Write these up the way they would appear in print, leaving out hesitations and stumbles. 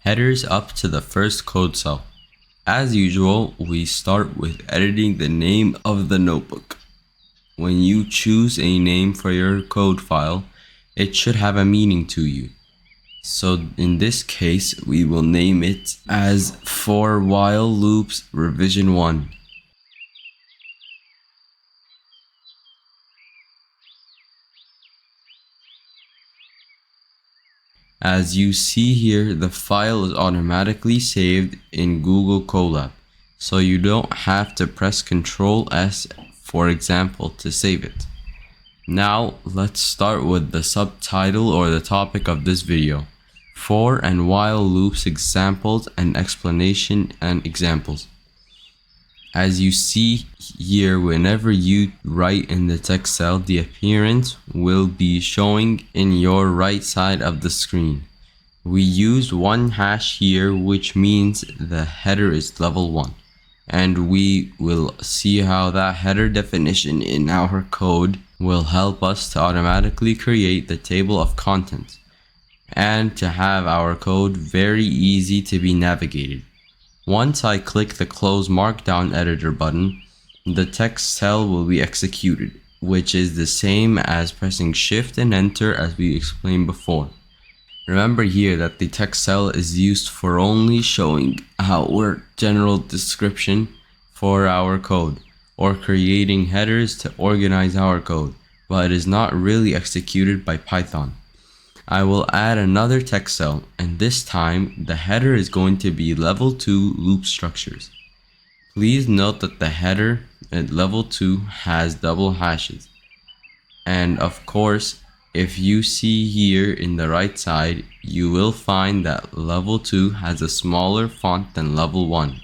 Headers up to the first code cell. As usual, we start with editing the name of the notebook. When you choose a name for your code file, it should have a meaning to you. So in this case, we will name it as For While Loops Revision 1. As you see here, the file is automatically saved in Google Colab, so you don't have to press Ctrl S, for example, to save it. Now let's start with the subtitle or the topic of this video: For and while loops examples and explanation and examples. As you see here, whenever you write in the text cell, the appearance will be showing in your right side of the screen. We use one hash here, which means the header is level 1. And we will see how that header definition in our code will help us to automatically create the table of contents and to have our code very easy to be navigated. Once I click the Close Markdown Editor button, the text cell will be executed, which is the same as pressing Shift and Enter as we explained before. Remember here that the text cell is used for only showing our general description for our code, or creating headers to organize our code, but it is not really executed by Python. I will add another text cell, and this time the header is going to be level 2 loop structures. Please note that the header at level 2 has double hashes. And of course, if you see here in the right side, you will find that level 2 has a smaller font than level 1.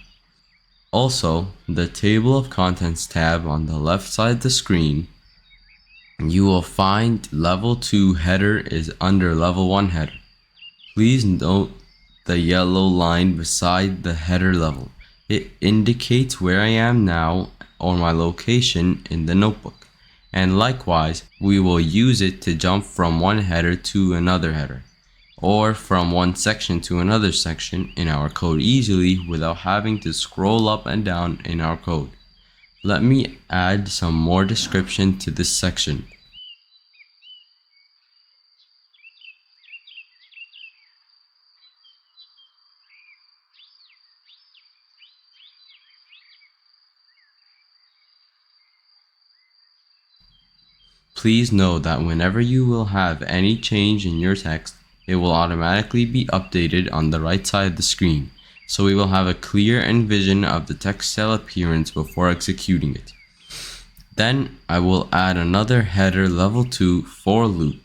Also, the table of contents tab on the left side of the screen, you will find level 2 header is under level 1 header. Please note the yellow line beside the header level. It indicates where I am now or my location in the notebook. And likewise, we will use it to jump from one header to another header, or from one section to another section in our code easily without having to scroll up and down in our code. Let me add some more description to this section. Please know that whenever you will have any change in your text, it will automatically be updated on the right side of the screen, so we will have a clear vision of the text cell appearance before executing it. Then I will add another header level 2 for loop.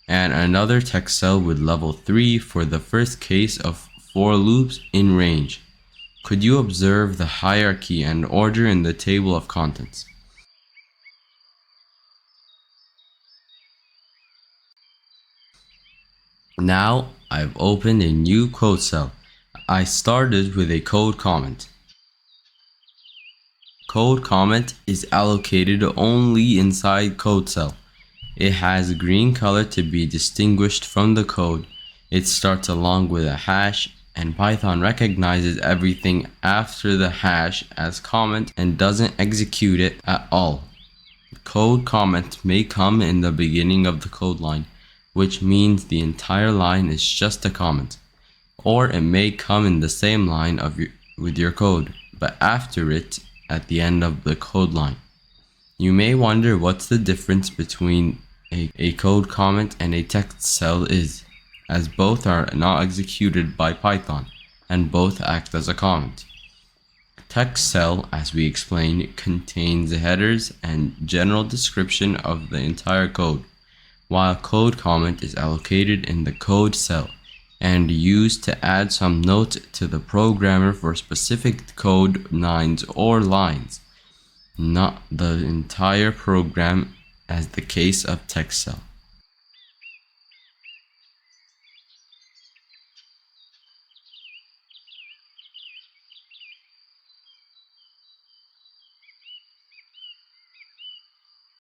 And another text cell with level 3 for the first case of for loops in range. Could you observe the hierarchy and order in the table of contents? Now I've opened a new code cell. I started with a code comment. Code comment is allocated only inside code cell. It has green color to be distinguished from the code. It starts along with a hash, and Python recognizes everything after the hash as comment and doesn't execute it at all. Code comment may come in the beginning of the code line, which means the entire line is just a comment, or it may come in the same line with your code, but after it at the end of the code line. You may wonder what's the difference between a code comment and a text cell is, as both are not executed by Python and both act as a comment. Text cell, as we explained, contains headers and general description of the entire code, while code comment is allocated in the code cell and used to add some note to the programmer for specific code lines or lines, not the entire program as the case of text cell.